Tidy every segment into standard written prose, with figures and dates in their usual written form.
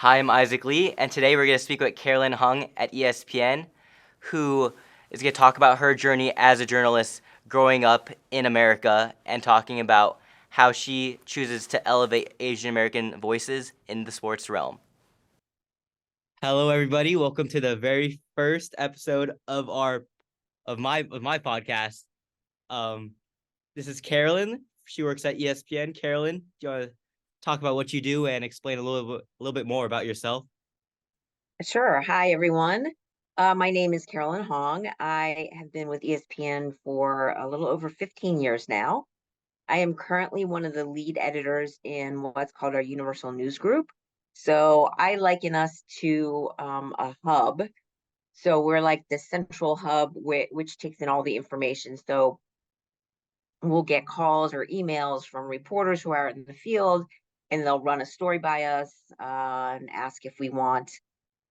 Hi, I'm Issac Lee, and today we're going to speak with Carolyn Hong at ESPN, who is going to talk about her journey as a journalist growing up in America and talking about how she chooses to elevate Asian American voices in the sports realm. Hello, everybody. Welcome to the very first episode of my podcast. Um, this is Carolyn. She works at ESPN. Carolyn, do you want to talk about what you do and explain a little bit more about yourself? Sure. Hi, everyone. My name is Carolyn Hong. I have been with ESPN for a little over 15 years now. I am currently one of the lead editors in what's called our Universal News Group. So I liken us to a hub. So we're like the central hub, which takes in all the information. So we'll get calls or emails from reporters who are in the field, and they'll run a story by us and ask if we want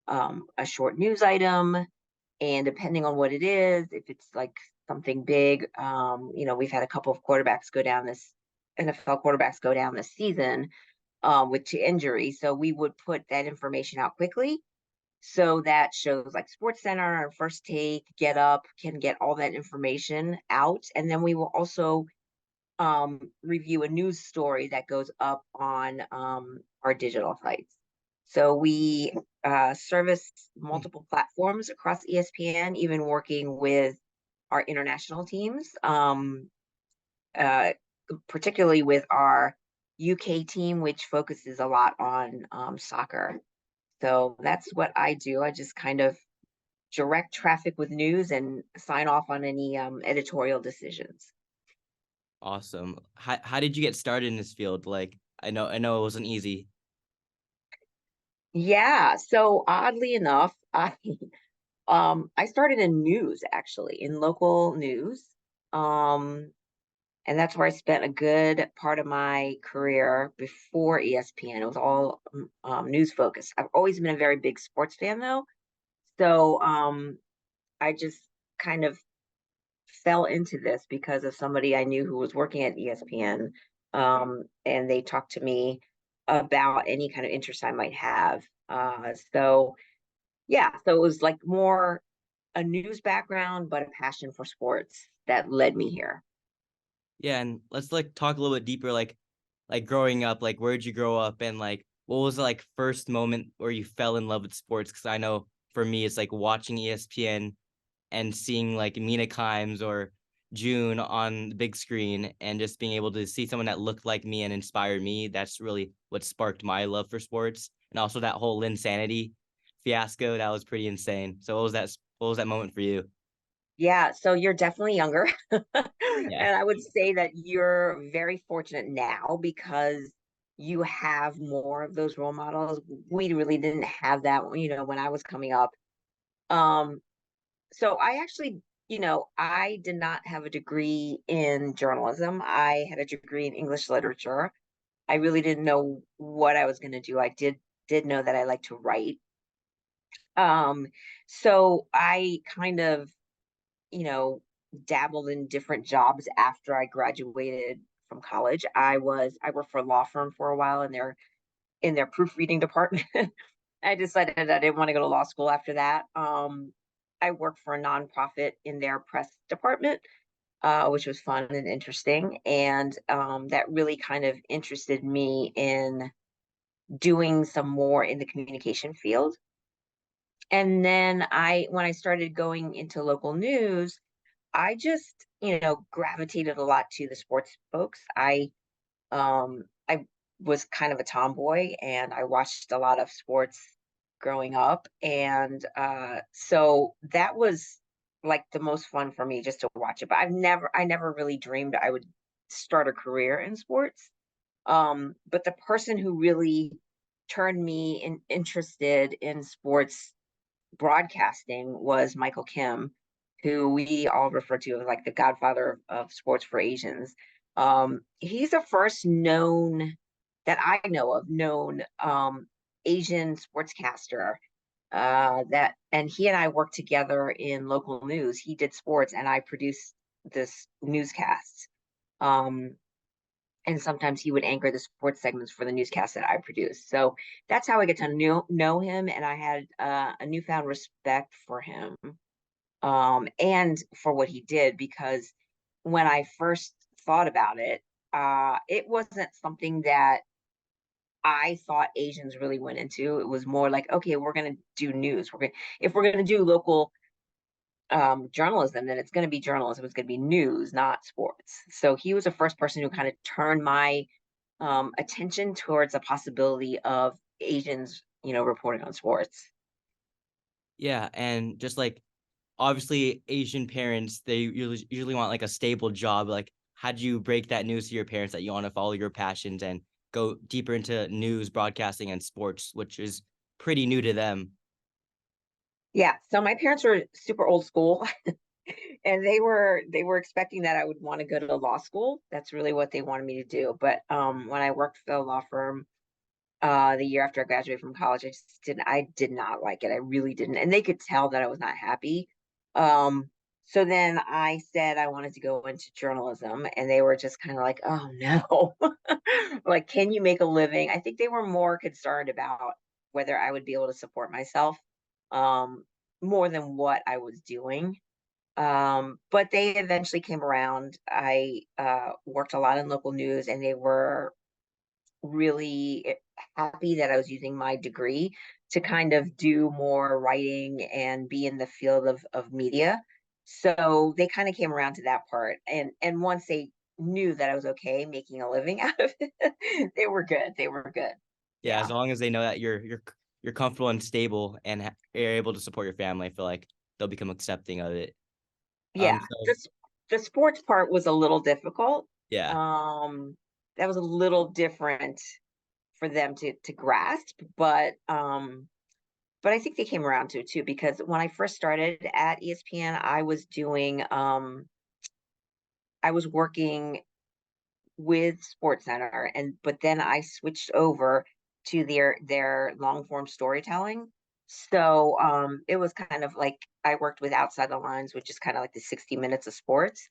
a short news item. And depending on what it is, if it's like something big, we've had a couple of NFL quarterbacks go down this season with injury. So we would put that information out quickly. So that shows like Sports Center and First Take, Get Up can get all that information out. And then we will also review a news story that goes up on our digital sites. So we service multiple platforms across ESPN, even working with our international teams, uh, particularly with our UK team, which focuses a lot on soccer. So that's what I do. I just kind of direct traffic with news and sign off on any editorial decisions. Awesome. How did you get started in this field? Like, I know it wasn't easy. Yeah. So oddly enough, I started in news actually, in local news. Um, and that's where I spent a good part of my career before ESPN. It was all news focused. I've always been a very big sports fan though. So I just kind of fell into this because of somebody I knew who was working at ESPN. And they talked to me about any kind of interest I might have. So yeah, so it was like more a news background, but a passion for sports that led me here. Yeah, and let's like talk a little bit deeper, like growing up, like where'd you grow up and like what was the like first moment where you fell in love with sports? Because I know for me it's like watching ESPN and seeing like Mina Kimes or June on the big screen and just being able to see someone that looked like me and inspired me. That's really what sparked my love for sports. And also that whole Linsanity fiasco, that was pretty insane. So what was that moment for you? Yeah, so you're definitely younger. Yeah. And I would say that you're very fortunate now because you have more of those role models. We really didn't have that, when I was coming up. Um, so I actually, I did not have a degree in journalism. I had a degree in English literature. I really didn't know what I was going to do. I did know that I like to write. Um, so I kind of, you know, dabbled in different jobs after I graduated from college. I worked for a law firm for a while in their proofreading department. I decided I didn't want to go to law school after that. I worked for a nonprofit in their press department, which was fun and interesting. And that really kind of interested me in doing some more in the communication field. And then when I started going into local news, I just, gravitated a lot to the sports folks. I was kind of a tomboy and I watched a lot of sports growing up. And so that was like the most fun for me just to watch it. But I never really dreamed I would start a career in sports. But the person who really turned me interested in sports broadcasting was Michael Kim, who we all refer to as like the godfather of sports for Asians. He's the first known that I know of known Asian sportscaster that and he and I worked together in local news. He did sports and I produced this newscast. Um, and sometimes he would anchor the sports segments for the newscast that I produced. So that's how I get to know him, and I had a newfound respect for him, and for what he did, because when I first thought about it, it wasn't something that I thought Asians really went into. It was more like, okay, we're going to do news. If we're going to do local journalism, then it's going to be journalism. It's going to be news, not sports. So he was the first person who kind of turned my attention towards the possibility of Asians, reporting on sports. Yeah, and just like obviously Asian parents, they usually want like a stable job. Like, how do you break that news to your parents that you want to follow your passions and go deeper into news, broadcasting, and sports, which is pretty new to them? Yeah. So my parents were super old school, and they were expecting that I would want to go to law school. That's really what they wanted me to do. But when I worked for the law firm, the year after I graduated from college, I did not like it. I really didn't. And they could tell that I was not happy. So then I said I wanted to go into journalism, and they were just kind of like, oh no. Like, can you make a living? I think they were more concerned about whether I would be able to support myself, um, more than what I was doing. But they eventually came around. I worked a lot in local news, and they were really happy that I was using my degree to kind of do more writing and be in the field of media. So they kind of came around to that part. And once they knew that I was okay making a living out of it, they were good. They were good. Yeah, as Yeah. long as they know that you're comfortable and stable and you're able to support your family, I feel like they'll become accepting of it. Yeah. So The sports part was a little difficult. yeah, Um, that was a little different for them to grasp, but I think they came around to it too, because when I first started at ESPN, I was working with SportsCenter, and but then I switched over to their long form storytelling. So it was kind of like I worked with Outside the Lines, which is kind of like the 60 minutes of sports.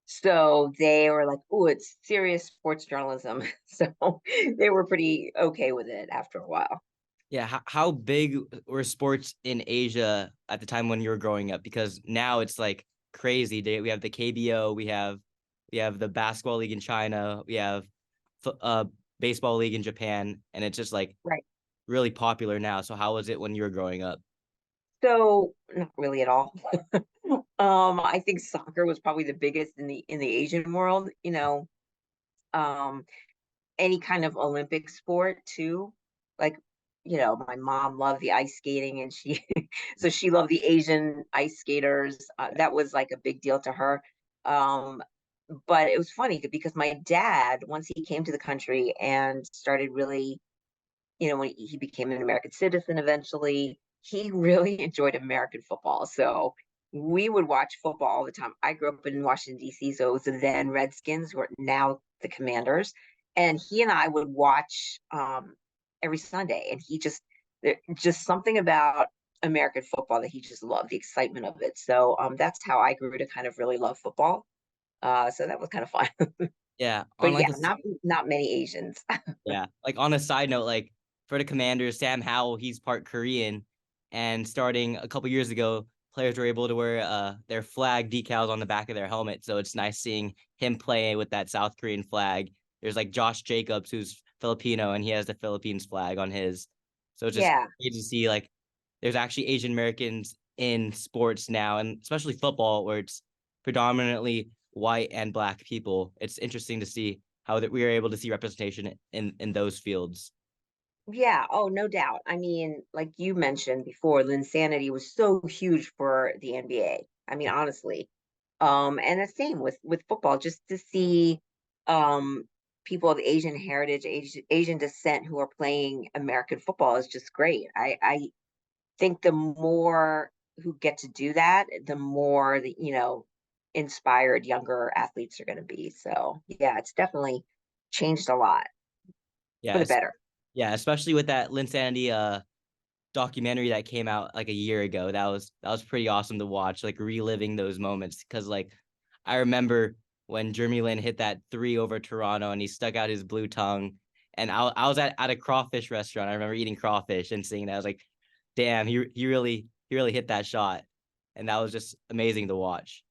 So they were like, "Oh, it's serious sports journalism." So they were pretty okay with it after a while. yeah. How big were sports in Asia at the time when you were growing up? Because now it's like crazy. We have the KBO, we have the basketball league in China, we have baseball league in Japan, and it's just like Right. really popular now. So how was it when you were growing up? So not really at all. I think soccer was probably the biggest in the Asian world, um, any kind of Olympic sport too. Like, my mom loved the ice skating, and so she loved the Asian ice skaters. That was like a big deal to her. Um, but it was funny because my dad, once he came to the country and started really, when he became an American citizen eventually, he really enjoyed American football. So we would watch football all the time. I grew up in Washington, D.C., so it was the then Redskins, who are now the Commanders. And he and I would watch every Sunday. And just something about American football that he just loved, the excitement of it. So that's how I grew to kind of really love football. So that was kind of fun. Yeah, But on yeah, like a not many Asians. yeah, like on a side note, like for the Commanders, Sam Howell, he's part Korean, and starting a couple years ago, players were able to wear their flag decals on the back of their helmet. So it's nice seeing him play with that South Korean flag. There's like Josh Jacobs, who's Filipino, and he has the Philippines flag on his. So it's just Yeah. great to see like there's actually Asian Americans in sports now, and especially football, where it's predominantly white and black people. It's interesting to see how that we are able to see representation in those fields. Yeah, oh, no doubt. I mean, like you mentioned before, Linsanity was so huge for the NBA. I mean, honestly. And the same with football, just to see people of Asian heritage, Asian descent who are playing American football is just great. I think the more who get to do that, the more inspired younger athletes are going to be. So yeah, it's definitely changed a lot for Yeah, the better. yeah, especially with that Linsanity documentary that came out like a year ago. That was pretty awesome to watch, like reliving those moments because like I remember when Jeremy Lin hit that three over Toronto and he stuck out his blue tongue. And I was at a crawfish restaurant. I remember eating crawfish and seeing that. I was like, damn, he really hit that shot. And that was just amazing to watch.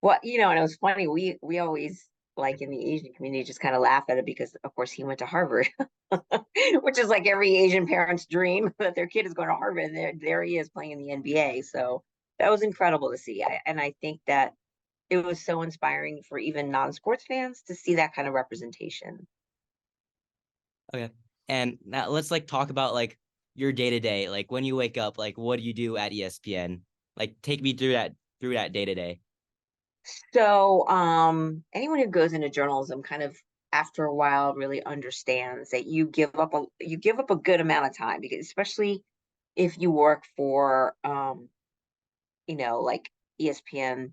Well, and it was funny. We always like in the Asian community just kind of laugh at it because of course he went to Harvard, which is like every Asian parent's dream that their kid is going to Harvard and there he is playing in the NBA. So that was incredible to see. And I think that it was so inspiring for even non-sports fans to see that kind of representation. Okay. And now let's like talk about like your day to day. Like when you wake up, like what do you do at ESPN? Like take me through that day to day. So, anyone who goes into journalism kind of after a while really understands that you give up a good amount of time because especially if you work for like ESPN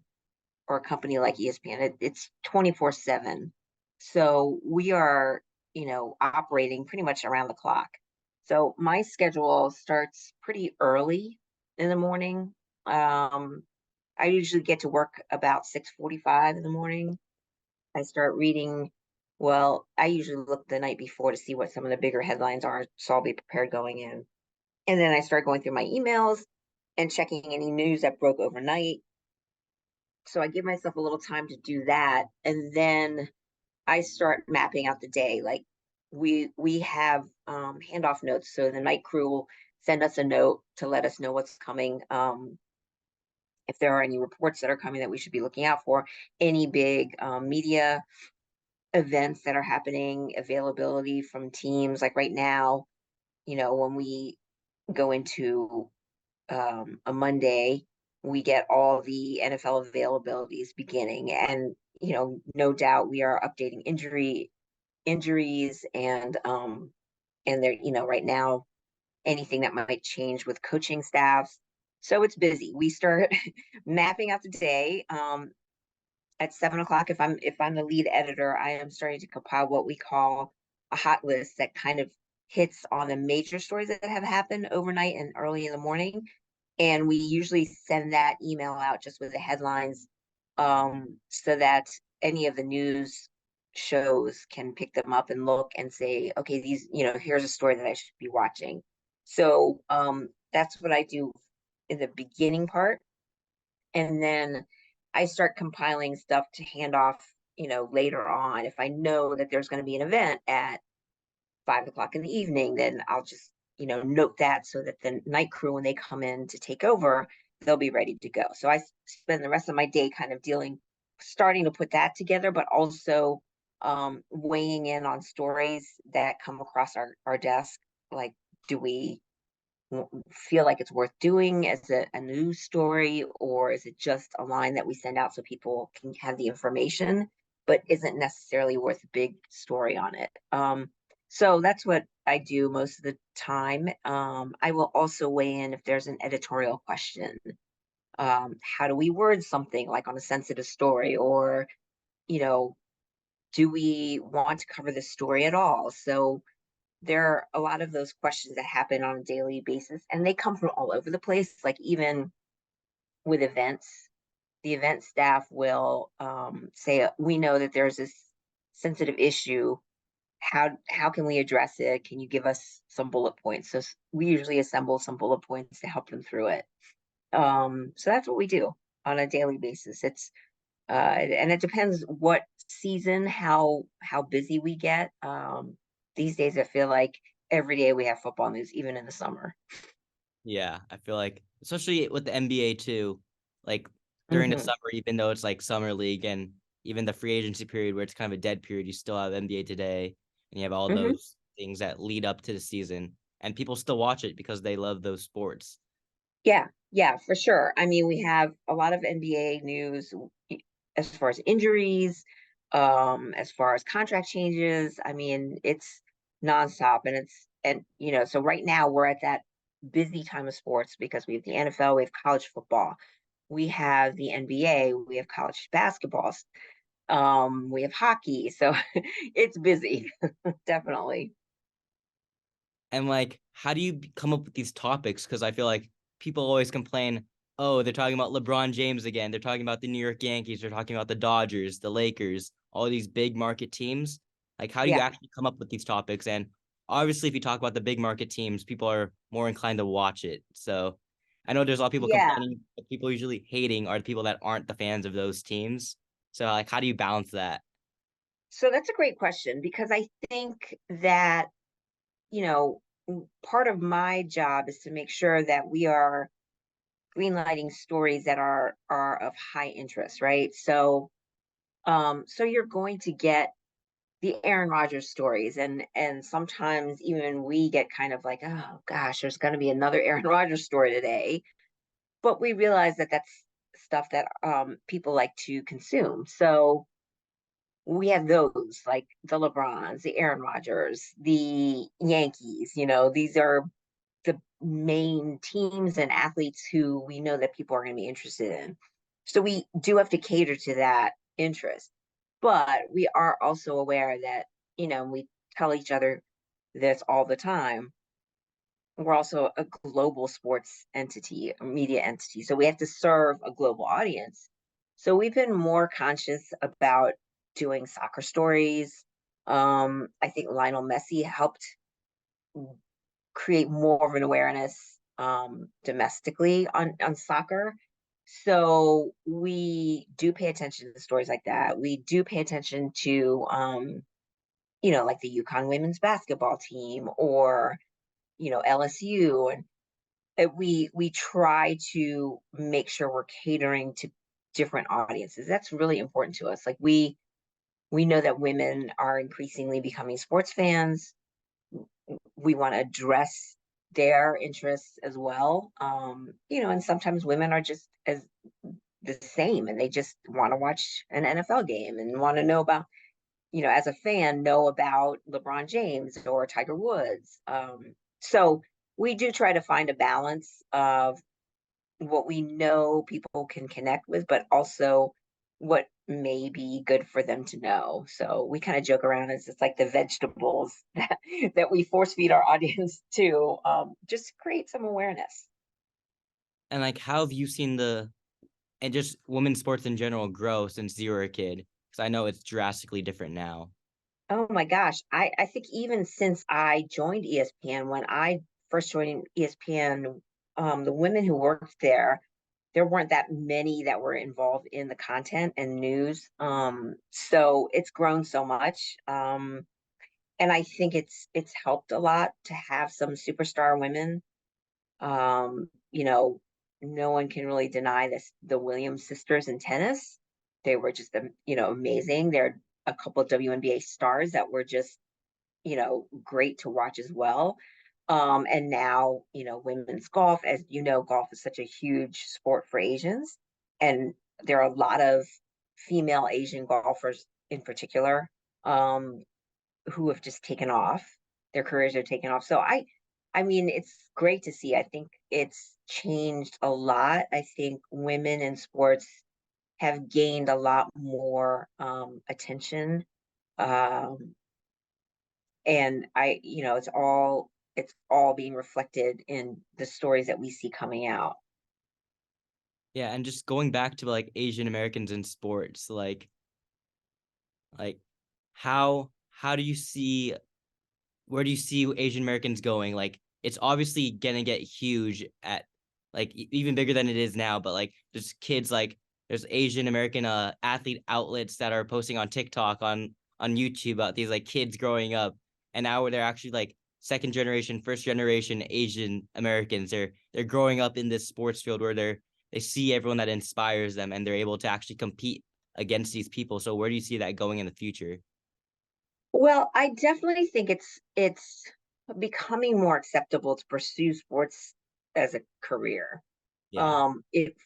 or a company like ESPN, it's 24/7. So we are, operating pretty much around the clock. So my schedule starts pretty early in the morning. Um, I usually get to work about 6:45 in the morning. I start reading. Well, I usually look the night before to see what some of the bigger headlines are, so I'll be prepared going in. And then I start going through my emails and checking any news that broke overnight. So I give myself a little time to do that, and then I start mapping out the day. Like we have handoff notes, so the night crew will send us a note to let us know what's coming. If there are any reports that are coming that we should be looking out for, any big media events that are happening, availability from teams. Like right now, when we go into a Monday, we get all the NFL availabilities beginning, and no doubt we are updating injuries and they're right now anything that might change with coaching staffs. So it's busy. We start mapping out the day. At 7 o'clock, if I'm the lead editor, I am starting to compile what we call a hot list that kind of hits on the major stories that have happened overnight and early in the morning. And we usually send that email out just with the headlines, so that any of the news shows can pick them up and look and say, okay, here's a story that I should be watching. So that's what I do in the beginning part. And then I start compiling stuff to hand off, later on. If I know that there's going to be an event at 5 o'clock in the evening, then I'll just, note that so that the night crew, when they come in to take over, they'll be ready to go. So I spend the rest of my day kind of starting to put that together, but also weighing in on stories that come across our desk. Like, do we feel like it's worth doing as a news story, or is it just a line that we send out so people can have the information, but isn't necessarily worth a big story on it? So that's what I do most of the time. I will also weigh in if there's an editorial question. How do we word something like on a sensitive story, or you know, do we want to cover this story at all? So there are a lot of those questions that happen on a daily basis, and they come from all over the place. Like even with events, the event staff will say, "We know that there's this sensitive issue. How can we address it? Can you give us some bullet points?" So we usually assemble some bullet points to help them through it. So that's what we do on a daily basis. And it depends what season, how busy we get. These days, I feel like every day we have football news, even in the summer. Yeah, I feel like especially with the NBA too, like during the Hmm. summer, even though it's like summer league and even the free agency period where it's kind of a dead period, you still have NBA Today and you have all Hmm. those things that lead up to the season and people still watch it because they love those sports. Yeah, yeah, for sure. I mean, we have a lot of NBA news as far as injuries, as far as contract changes. I mean, it's nonstop, and so right now we're at that busy time of sports because we have the NFL, we have college football, we have the NBA, we have college basketball, we have hockey. So it's busy, definitely. And like, how do you come up with these topics? Because I feel like people always complain, oh, they're talking about LeBron James again. They're talking about the New York Yankees. They're talking about the Dodgers, the Lakers, all these big market teams. Like, how do you Yeah. actually come up with these topics? And obviously, if you talk about the big market teams, people are more inclined to watch it. So I know there's a lot of people Yeah. complaining, but people usually hating are the people that aren't the fans of those teams. So, like, how do you balance that? So that's a great question because I think that, you know, part of my job is to make sure that we are greenlighting stories that are of high interest, right? So you're going to get the Aaron Rodgers stories, and sometimes even we get kind of like, oh gosh, there's going to be another Aaron Rodgers story today, but we realize that that's stuff that people like to consume. So we have those like the LeBrons, the Aaron Rodgers, the Yankees. These are the main teams and athletes who we know that people are going to be interested in. So we do have to cater to that interest. But we are also aware that, we tell each other this all the time. We're also a global sports entity, a media entity. So we have to serve a global audience. So we've been more conscious about doing soccer stories. I think Lionel Messi helped create more of an awareness domestically on soccer. So we do pay attention to stories like that. We do pay attention to, like the UConn women's basketball team or, LSU. And we try to make sure we're catering to different audiences. That's really important to us. Like we know that women are increasingly becoming sports fans. We want to address their interests as well. And sometimes women are just as the same and they just want to watch an NFL game and want to know about, as a fan, know about LeBron James or Tiger Woods. So we do try to find a balance of what we know people can connect with, but also what may be good for them to know. So we kind of joke around as it's like the vegetables that we force feed our audience to just create some awareness. And like, how have you seen and just women's sports in general grow since you were a kid? Because I know it's drastically different now. Oh my gosh. I think even since I joined ESPN, when I first joined ESPN, the women who worked there weren't that many that were involved in the content and news. So it's grown so much. And I think it's helped a lot to have some superstar women. Um, you know, no one can really deny this. The Williams sisters in tennis, they were just amazing. They're a couple of WNBA stars that were just great to watch as well. And now, women's golf, as you know, golf is such a huge sport for Asians. And there are a lot of female Asian golfers in particular who have just taken off. Their careers are taken off. So I mean, it's great to see. I think it's changed a lot. I think women in sports have gained a lot more attention. Um, and it's all being reflected in the stories that we see coming out. Yeah, and just going back to like Asian Americans in sports, like how do you see where do you see Asian Americans going? Like it's obviously gonna get huge at like even bigger than it is now, but like there's kids like there's Asian American athlete outlets that are posting on TikTok on YouTube about these like kids growing up and now they're actually like second generation, first generation Asian Americans. They're growing up in this sports field where they see everyone that inspires them and they're able to actually compete against these people. So where do you see that going in the future? Well, I definitely think it's becoming more acceptable to pursue sports as a career. Yeah.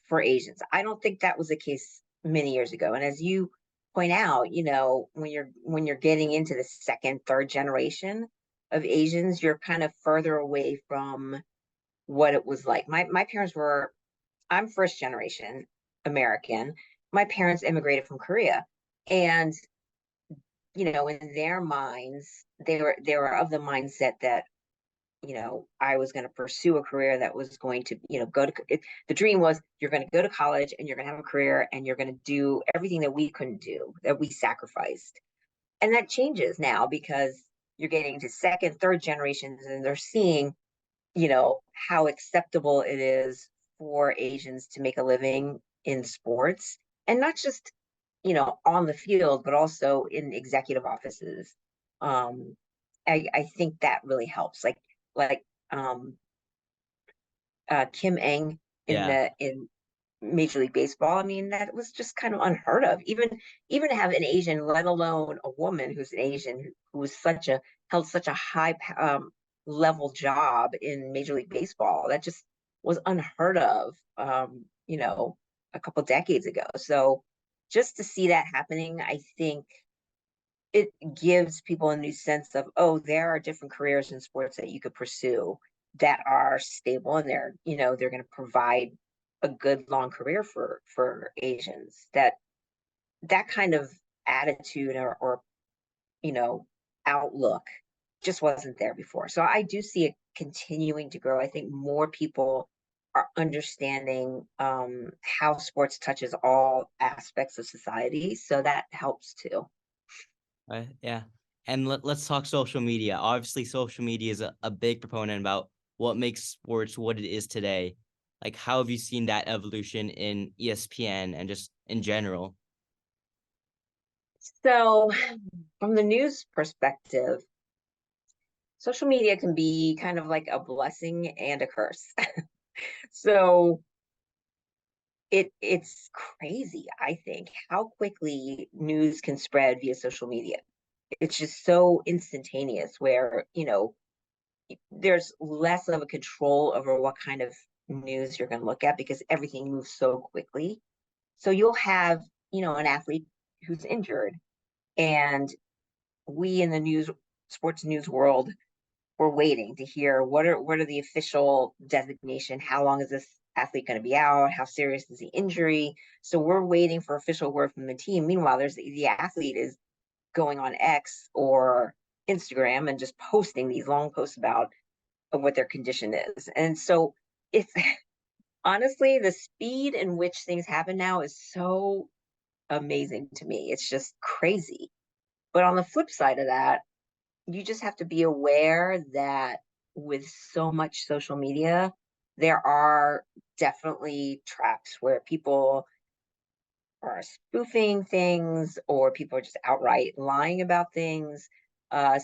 For Asians. I don't think that was the case many years ago. And as you point out, when you're getting into the second, third generation of Asians, you're kind of further away from what it was like. My parents were I'm first generation American. My parents immigrated from Korea. And, in their minds, they were of the mindset that I was going to pursue a career that was going to, go to the dream was you're going to go to college and you're going to have a career and you're going to do everything that we couldn't do, that we sacrificed. And that changes now because you're getting to second, third generations and they're seeing, how acceptable it is for Asians to make a living in sports and not just, on the field, but also in executive offices. Um, I think that really helps. Like um, Kim Eng Yeah. in Major League Baseball. I mean, that was just kind of unheard of. Even to have an Asian, let alone a woman who's an Asian, who was held such a high level job in Major League Baseball. That just was unheard of. A couple decades ago. So just to see that happening, I think it gives people a new sense of, oh, there are different careers in sports that you could pursue that are stable and they're going to provide a good long career for Asians. That kind of attitude or you know outlook just wasn't there before. So I do see it continuing to grow. I think more people are understanding how sports touches all aspects of society. So that helps too. Yeah. And let's talk social media. Obviously, social media is a big proponent about what makes sports what it is today. Like, how have you seen that evolution in ESPN and just in general? So, from the news perspective, social media can be kind of like a blessing and a curse. So, it's crazy, I think, how quickly news can spread via social media. It's just so instantaneous where, there's less of a control over what kind of news you're going to look at because everything moves so quickly. So you'll have, an athlete who's injured, and we in the sports news world, we're waiting to hear what are the official designation, how long is this athlete going to be out, how serious is the injury. So we're waiting for official word from the team. Meanwhile, there's the athlete is going on X or Instagram and just posting these long posts about what their condition is. And so it's honestly, the speed in which things happen now is so amazing to me. It's just crazy. But on the flip side of that, you just have to be aware that with so much social media, there are definitely traps where people are spoofing things or people are just outright lying about things.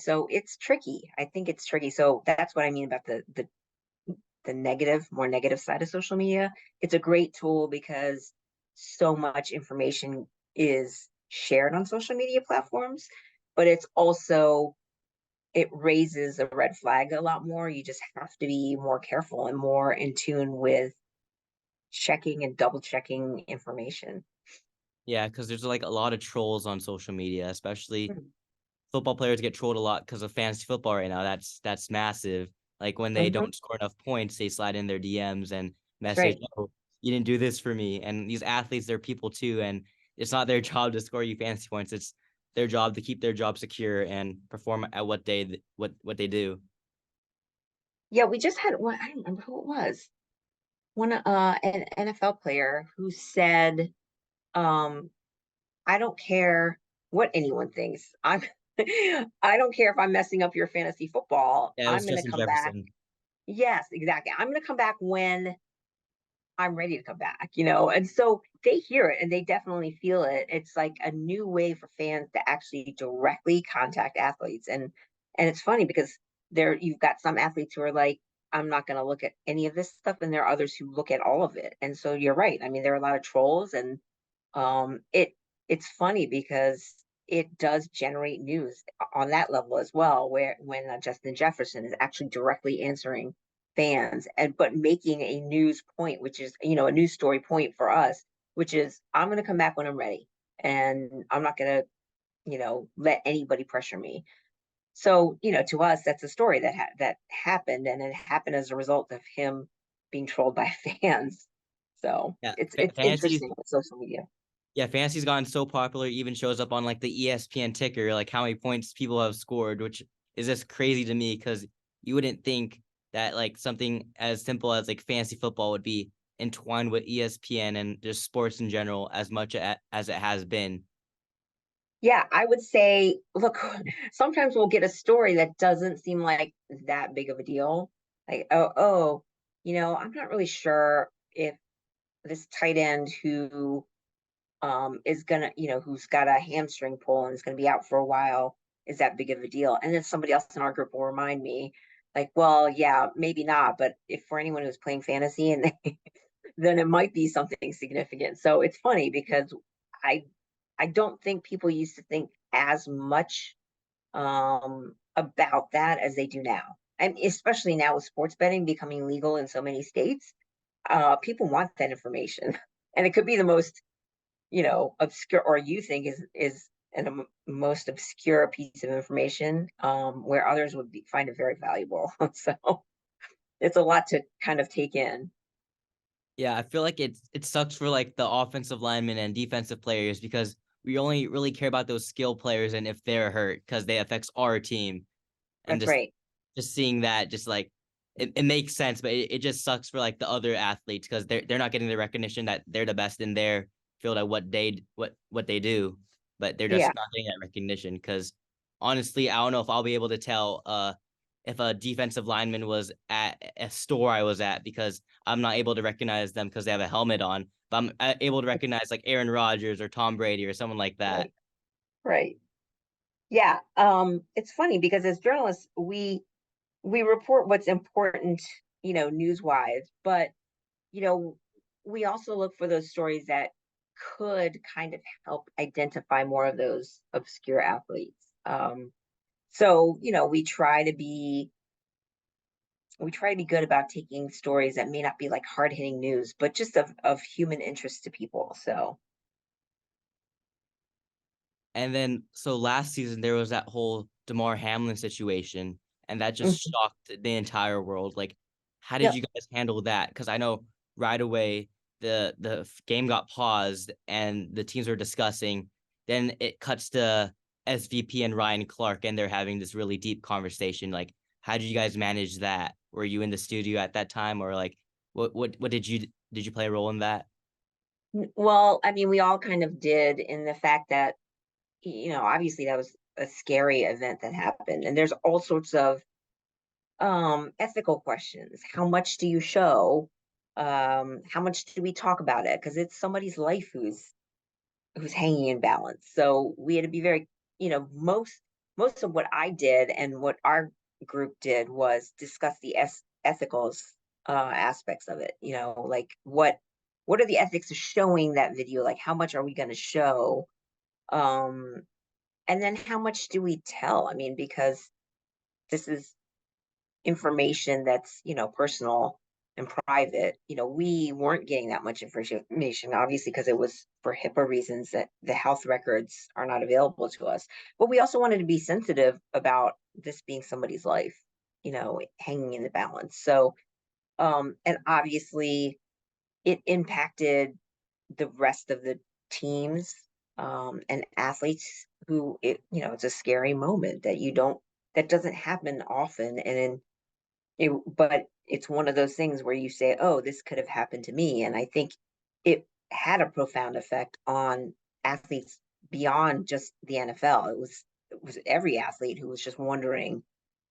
So it's tricky. I think it's tricky. So that's what I mean about the negative, more negative side of social media. It's a great tool because so much information is shared on social media platforms, but it raises a red flag a lot more. You just have to be more careful and more in tune with checking and double checking information. Yeah, because there's like a lot of trolls on social media, especially football players get trolled a lot because of fantasy football right now. That's massive. Like when they Mm-hmm. don't score enough points, they slide in their DMs and That's message, right. "Oh, you didn't do this for me." And these athletes, they're people too, and it's not their job to score you fantasy points. It's their job to keep their job secure and perform at what they do. Yeah, we just had one, I don't remember who it was. One an NFL player who said, um, I don't care what anyone thinks. I don't care if I'm messing up your fantasy football. Yeah, it I'm was gonna Justin come back. Jefferson. Yes, exactly. I'm gonna come back when I'm ready to come back. And so they hear it and they definitely feel it. It's like a new way for fans to actually directly contact athletes. And it's funny because you've got some athletes who are like, I'm not gonna look at any of this stuff, and there are others who look at all of it. And so you're right. I mean, there are a lot of trolls, and it's funny because it does generate news on that level as well, where when Justin Jefferson is actually directly answering fans and but making a news point, which is a news story point for us, which is I'm going to come back when I'm ready, and I'm not going to let anybody pressure me. So to us, that's a story that happened, and it happened as a result of him being trolled by fans. So Yeah, it's fantasy. interesting with social media. Yeah, fantasy's gotten so popular, it even shows up on like the ESPN ticker, like how many points people have scored, which is just crazy to me because you wouldn't think that like something as simple as like fantasy football would be entwined with ESPN and just sports in general as much as it has been. Yeah, I would say, look, sometimes we'll get a story that doesn't seem like that big of a deal. Like, I'm not really sure if this tight end who is gonna, who's got a hamstring pull and is gonna be out for a while is that big of a deal. And then somebody else in our group will remind me, like, well, yeah, maybe not, but if for anyone who's playing fantasy and they, then it might be something significant. So it's funny because I I don't think people used to think as much about that as they do now. And especially now with sports betting becoming legal in so many states, people want that information. And it could be the most, obscure, or you think is an most obscure piece of information, where others would find it very valuable. So it's a lot to kind of take in. Yeah, I feel like it sucks for like the offensive linemen and defensive players because we only really care about those skill players and if they're hurt because they affects our team. And That's right. just seeing that just like it makes sense, but it just sucks for like the other athletes because they're not getting the recognition that they're the best in their field at what they do, but they're Yeah. just not getting that recognition because honestly, I don't know if I'll be able to tell if a defensive lineman was at a store I was at because I'm not able to recognize them because they have a helmet on, but I'm able to recognize like Aaron Rodgers or Tom Brady or someone like that. Right. Right. Yeah. It's funny because as journalists, we report what's important, news wise, but you know, we also look for those stories that could kind of help identify more of those obscure athletes. So, we try to be good about taking stories that may not be like hard hitting news, but just of human interest to people. So, And then, so last season there was that whole Damar Hamlin situation, and that just mhm. shocked the entire world. Like, how did Yep. you guys handle that? Because I know right away the game got paused and the teams were discussing. Then it cuts to SVP and Ryan Clark, and they're having this really deep conversation. Like, how did you guys manage that? Were you in the studio at that time, or like, what did you play a role in that? Well, I mean, we all kind of did in the fact that, obviously that was a scary event that happened. And there's all sorts of ethical questions. How much do you show? How much do we talk about it? Because it's somebody's life who's hanging in balance. So we had to be very, most of what I did and what our group did was discuss the ethical aspects of it. Like what are the ethics of showing that video? Like how much are we going to show? Um, and then how much do we tell? I mean, because this is information that's, personal and private. We weren't getting that much information, obviously, because it was for HIPAA reasons that the health records are not available to us. But we also wanted to be sensitive about this being somebody's life, hanging in the balance. So, and obviously it impacted the rest of the teams, and athletes who it's a scary moment that doesn't happen often. But it's one of those things where you say, "Oh, this could have happened to me," and I think it had a profound effect on athletes beyond just the NFL. It was every athlete who was just wondering,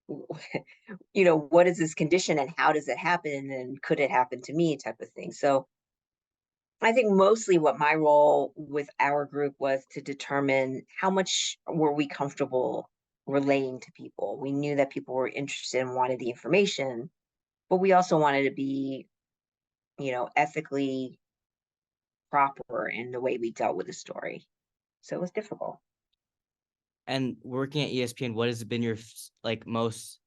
what is this condition and how does it happen and could it happen to me, type of thing. So I think mostly what my role with our group was to determine how much were we comfortable relaying to people. We knew that people were interested and wanted the information, but we also wanted to be, ethically proper in the way we dealt with the story. So it was difficult. And working at ESPN, what has been your like most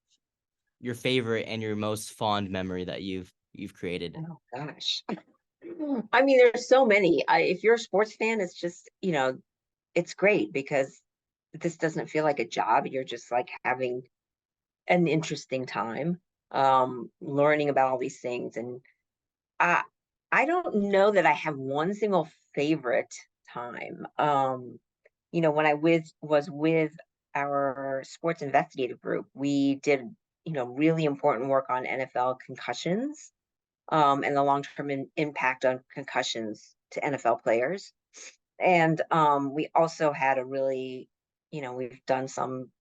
your favorite and your most fond memory that you've created? Oh gosh. I mean, there's so many. If you're a sports fan, it's just, it's great because this doesn't feel like a job. You're just like having an interesting time, learning about all these things. And I, I don't know that I have one single favorite time. When I was with our sports investigative group, we did really important work on NFL concussions, and the long-term impact on concussions to NFL players. And we also had a really, we've done some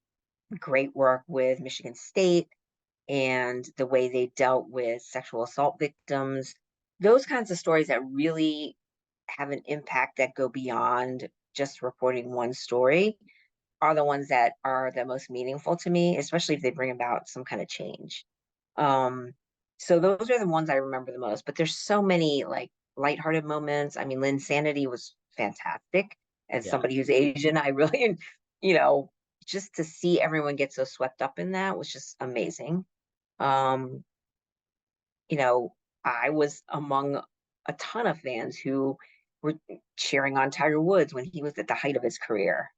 great work with Michigan State and the way they dealt with sexual assault victims. Those kinds of stories that really have an impact that go beyond just reporting one story are the ones that are the most meaningful to me, especially if they bring about some kind of change. Um, so those are the ones I remember the most, but there's so many like lighthearted moments. I mean, Lynn Sanity was fantastic. As Yeah. somebody who's Asian, I really, you know, just to see everyone get so swept up in that was just amazing. Um, you know, I was among a ton of fans who were cheering on Tiger Woods when he was at the height of his career.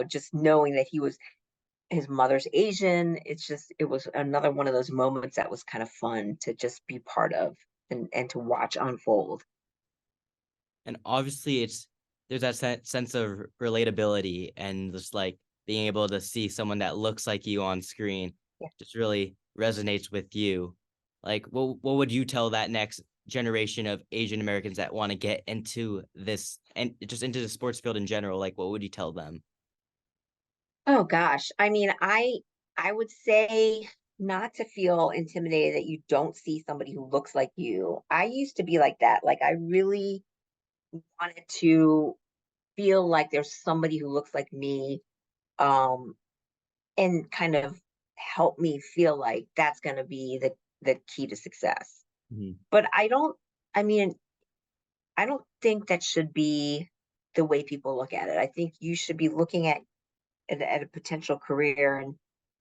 Just knowing that his mother's Asian. It was another one of those moments that was kind of fun to just be part of and to watch unfold. And obviously there's that sense of relatability and just like being able to see someone that looks like you on screen Yeah. just really resonates with you. Like what would you tell that next generation of Asian Americans that want to get into this and just into the sports field in general? Like what would you tell them? Oh gosh. I mean, I would say not to feel intimidated that you don't see somebody who looks like you. I used to be like that. Like I really wanted to feel like there's somebody who looks like me, um, and kind of help me feel like that's going to be the key to success. Mhm. But I mean, I don't think that should be the way people look at it. I think you should be looking at a potential career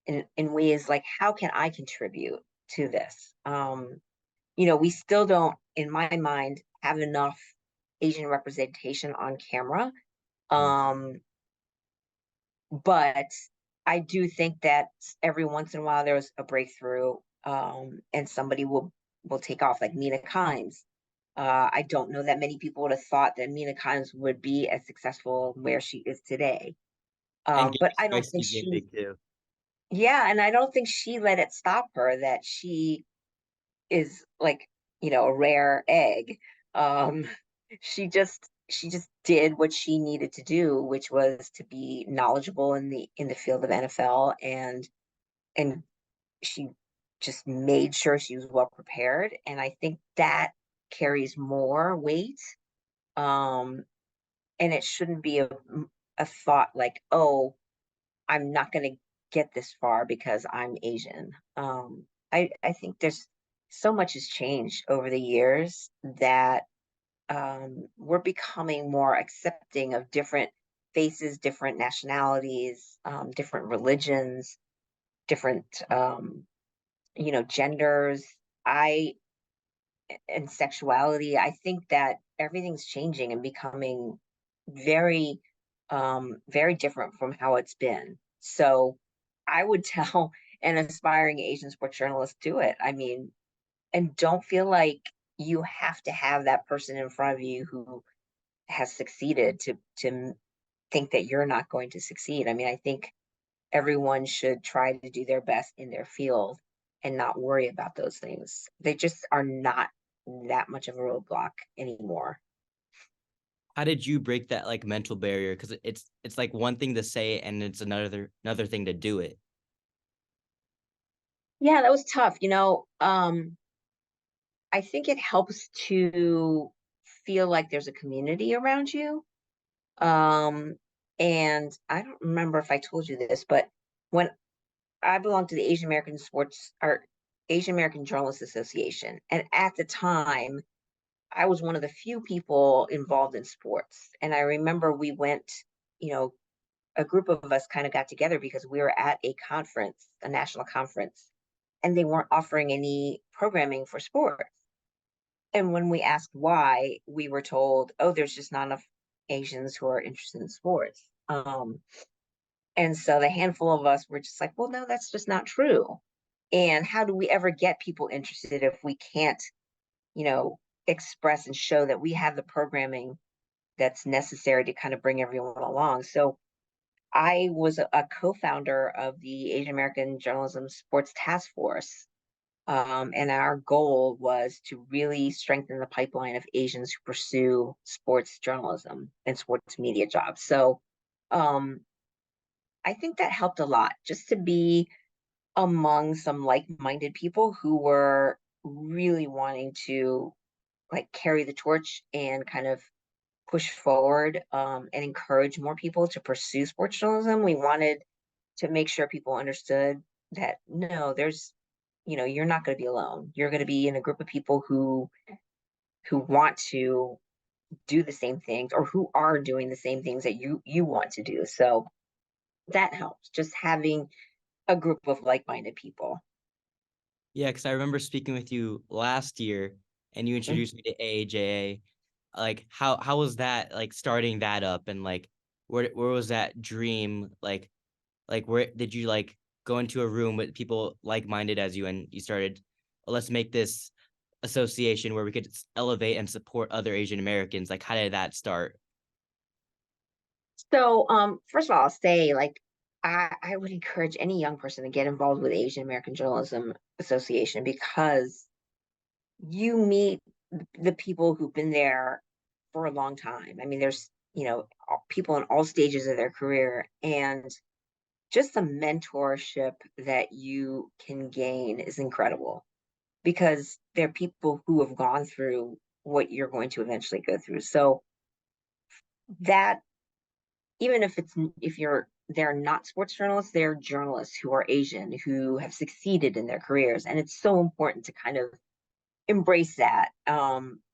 and in ways like how can I contribute to this? We still don't, in my mind, have enough Asian representation on camera. Um, but I do think that every once in a while there's a breakthrough, and somebody will take off, like Mina Kimes. I don't know that many people would have thought that Mina Kimes would be as successful where she is today. And But getting I don't spicy think game she, big too. yeah, and I don't think she let it stop her that she is like, a rare egg. Um, she just did what she needed to do, which was to be knowledgeable in the field of NFL, and she just made sure she was well prepared. And I think that carries more weight. Um, and it shouldn't be a thought like, oh, I'm not going to get this far because I'm Asian. I think there's so much has changed over the years that we're becoming more accepting of different faces, different nationalities, different religions, different genders. I and sexuality. I think that everything's changing and becoming very, very different from how it's been. So I would tell an aspiring Asian sports journalist, do it. I mean, and don't feel like you have to have that person in front of you who has succeeded to think that you're not going to succeed. I mean, I think everyone should try to do their best in their field and not worry about those things. They just are not that much of a roadblock anymore. How did you break that like mental barrier? Because it's like one thing to say and it's another thing to do it. Yeah, that was tough. I think it helps to feel like there's a community around you. Um, and I don't remember if I told you this, but when I belonged to the Asian American Sports or Asian American Journalists Association, and at the time, I was one of the few people involved in sports. And I remember we went, you know, a group of us kind of got together because we were at a conference, a national conference, and they weren't offering any programming for sports. And when we asked why, we were told, oh, there's just not enough Asians who are interested in sports. And so the handful of us were just like, well, no, that's just not true. And how do we ever get people interested if we can't, you know, express and show that we have the programming that's necessary to kind of bring everyone along? So I was a co-founder of the Asian American Journalism Sports Task Force. And our goal was to really strengthen the pipeline of Asians who pursue sports journalism and sports media jobs. So um, I think that helped a lot just to be among some like-minded people who were really wanting to like carry the torch and kind of push forward and encourage more people to pursue sports journalism. We wanted to make sure people understood that no, you're not going to be alone. You're going to be in a group of people who want to do the same things or who are doing the same things that you want to do. So that helps, just having a group of like-minded people. Yeah, because I remember speaking with you last year and you Mm. introduced me to AAJA. Like how was that like starting that up and like where was that dream like where did you like go into a room with people like-minded as you and you started, "Well, let's make this association where we could elevate and support other Asian Americans." Like how did that start? So first of all, I'll say like I would encourage any young person to get involved with Asian American Journalism Association because you meet the people who've been there for a long time. I mean, there's, people in all stages of their career, and just the mentorship that you can gain is incredible because they're people who have gone through what you're going to eventually go through. So that even if they're not sports journalists, they're journalists who are Asian who have succeeded in their careers, and it's so important to kind of embrace that. And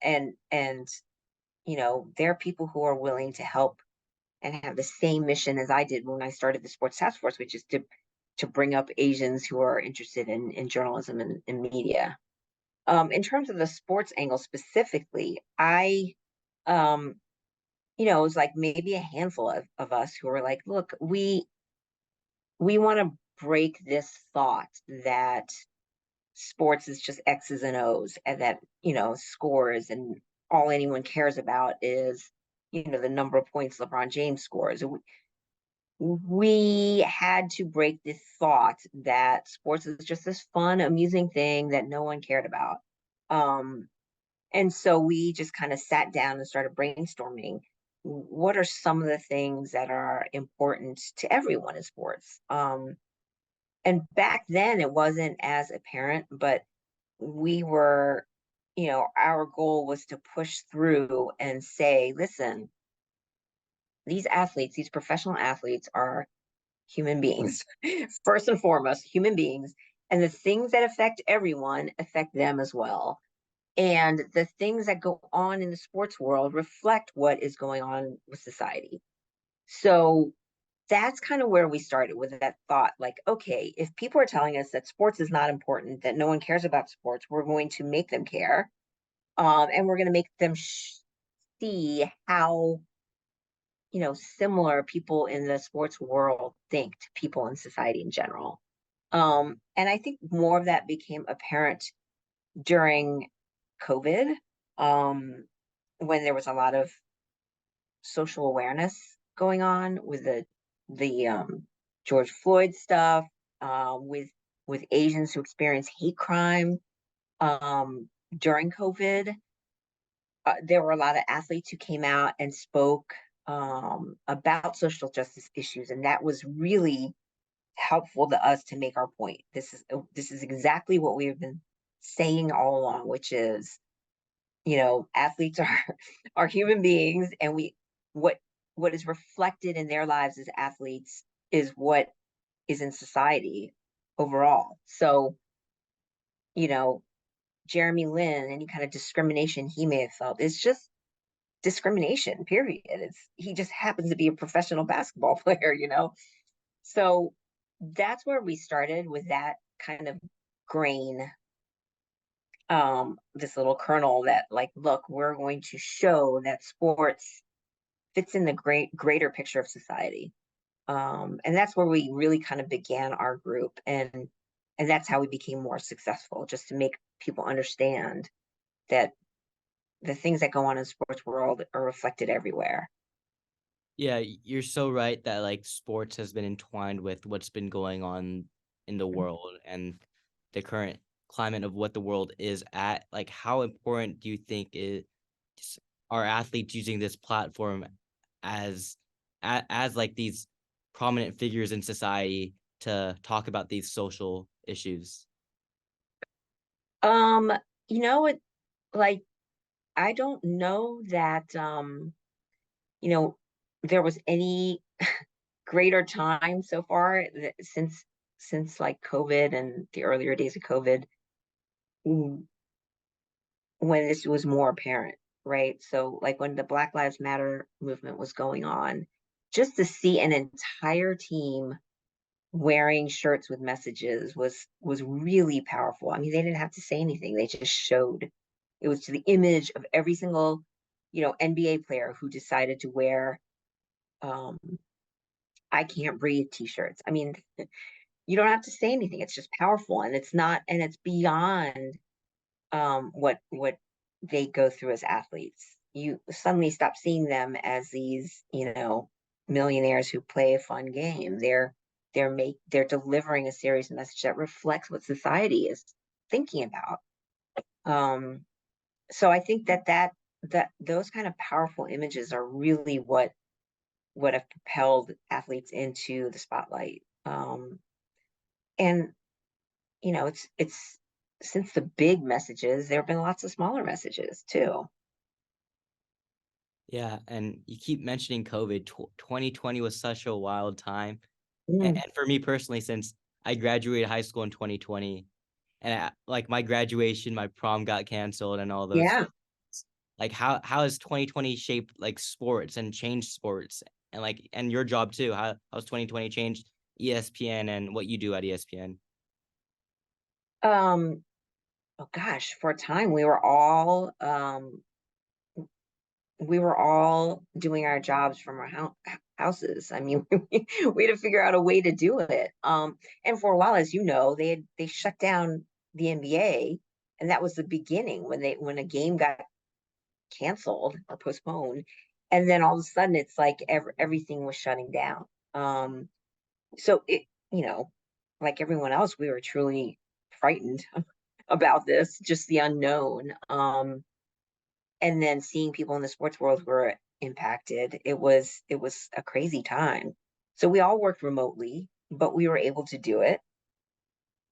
there are people who are willing to help and have the same mission as I did when I started the Sports Task Force, which is to bring up Asians who are interested in journalism and media. In terms of the sports angle specifically, um, it was like maybe a handful of us who were like, look, we want to break this thought that sports is just X's and O's and that, scores and all anyone cares about is, the number of points LeBron James scores. We had to break this thought that sports is just this fun, amusing thing that no one cared about. Um, and so we just kind of sat down and started brainstorming what are some of the things that are important to everyone in sports. And back then it wasn't as apparent, but we were, our goal was to push through and say, listen, these athletes, these professional athletes are human beings, first and foremost, human beings. And the things that affect everyone affect them as well. And the things that go on in the sports world reflect what is going on with society. So that's kind of where we started with that thought like, okay, if people are telling us that sports is not important, that no one cares about sports, we're going to make them care. And we're going to make them see how similar people in the sports world think to people in society in general. And I think more of that became apparent during COVID, um, when there was a lot of social awareness going on with the George Floyd stuff, with Asians who experience hate crime during COVID. There were a lot of athletes who came out and spoke about social justice issues, and that was really helpful to us to make our point. This is exactly what we have been saying all along, which is, athletes are are human beings, and what what is reflected in their lives as athletes is what is in society overall. So, you know, Jeremy Lin, any kind of discrimination he may have felt is just discrimination, period. He just happens to be a professional basketball player. So that's where we started with that kind of grain, this little kernel that like, look, we're going to show that sports fits in the greater picture of society. And that's where we really kind of began our group, and that's how we became more successful, just to make people understand that the things that go on in the sports world are reflected everywhere. Yeah, you're so right that like sports has been entwined with what's been going on in the world and the current climate of what the world is at. Like, how important do you think is are athletes using this platform as as like these prominent figures in society to talk about these social issues? Um, you know what, like I don't know that you know, there was any greater time so far since like COVID and the earlier days of COVID, when this was more apparent, right? So like when the Black Lives Matter movement was going on, just to see an entire team wearing shirts with messages was really powerful. I mean, they didn't have to say anything. They just showed. It was to the image of every single, NBA player who decided to wear um I can't breathe t-shirts. I mean, you don't have to say anything. It's just powerful, and it's beyond what they go through as athletes. You suddenly stop seeing them as these, millionaires who play a fun game. They're delivering a serious message that reflects what society is thinking about. Um, so I think that those kind of powerful images are really what have propelled athletes into the spotlight. And it's since the big messages, there have been lots of smaller messages too. Yeah, and you keep mentioning COVID. 2020 was such a wild time. Mm, And for me personally, since I graduated high school in 2020, and like my graduation, my prom got canceled and all those. yeah. Like how has 2020 shaped like sports and changed sports and like and your job too? How's 2020 changed ESPN and what you do at ESPN? Um, oh gosh, for a time we were all doing our jobs from our houses. I mean, we had to figure out a way to do it. And for a while, as you know, they shut down the NBA, and that was the beginning when a game got canceled or postponed, and then all of a sudden it's like everything was shutting down. So it, like everyone else, we were truly frightened about this, just the unknown. And then seeing people in the sports world were impacted, it was a crazy time. So we all worked remotely, but we were able to do it.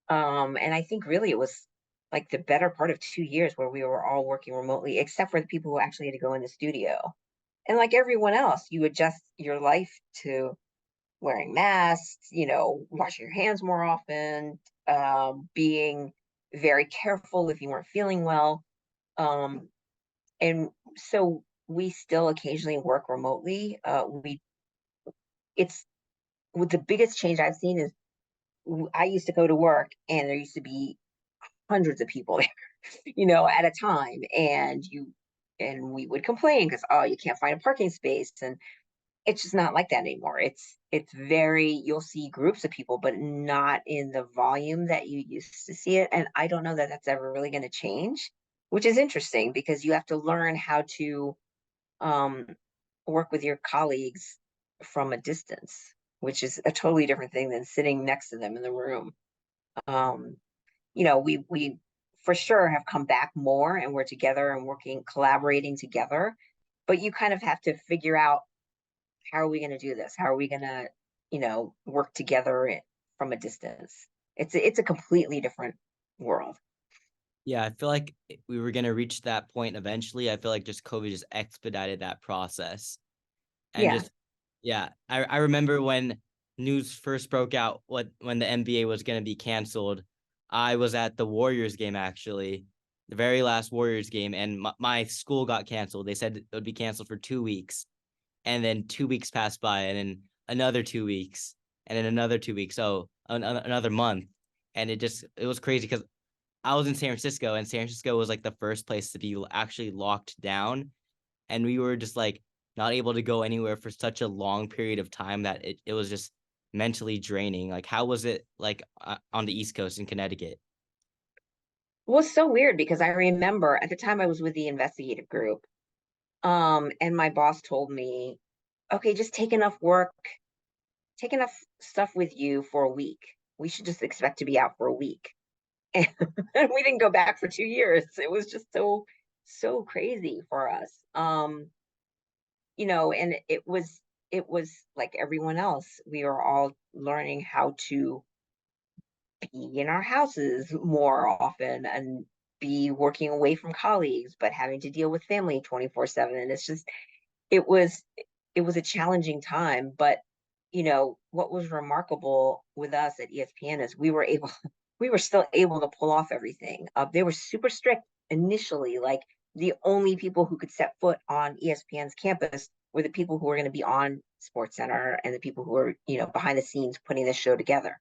And I think really it was like the better part of 2 years where we were all working remotely, except for the people who actually had to go in the studio. And like everyone else, you adjust your life to wearing masks, washing your hands more often, being very careful if you weren't feeling well. Um, and so we still occasionally work remotely. It's with the biggest change I've seen is I used to go to work and there used to be hundreds of people there, at a time, and we would complain because you can't find a parking space, and it's just not like that anymore. It's very you'll see groups of people, but not in the volume that you used to see it. And I don't know that that's ever really going to change, which is interesting because you have to learn how to um, work with your colleagues from a distance, which is a totally different thing than sitting next to them in the room. Um, we for sure have come back more, and we're together and working, collaborating together. But you kind of have to figure out, how are we going to do this? How are we going to, work together from a distance? It's a completely different world. Yeah, I feel like we were gonna reach that point eventually. I feel like just COVID just expedited that process. And Yeah. just yeah, I remember when news first broke out when the NBA was gonna be canceled. I was at the Warriors game actually, the very last Warriors game, and my school got canceled. They said it would be canceled for 2 weeks, and then 2 weeks passed by, and then another 2 weeks, and then another 2 weeks. So another month, and it was crazy because I was in San Francisco, and San Francisco was like the first place to be actually locked down, and we were just like not able to go anywhere for such a long period of time that it was just mentally draining. Like, how was it like on the East Coast in Connecticut? Well, it's so weird because I remember at the time I was with the investigative group, and my boss told me, okay, just take enough work, take enough stuff with you for a week. We should just expect to be out for a week. And we didn't go back for 2 years. It was just so crazy for us. And it was like everyone else. We were all learning how to be in our houses more often and be working away from colleagues, but having to deal with family 24/7. And it was it was a challenging time, but what was remarkable with us at ESPN is we were still able to pull off everything. They were super strict initially, like the only people who could set foot on ESPN's campus were the people who were going to be on Sports Center and the people who were, behind the scenes putting this show together.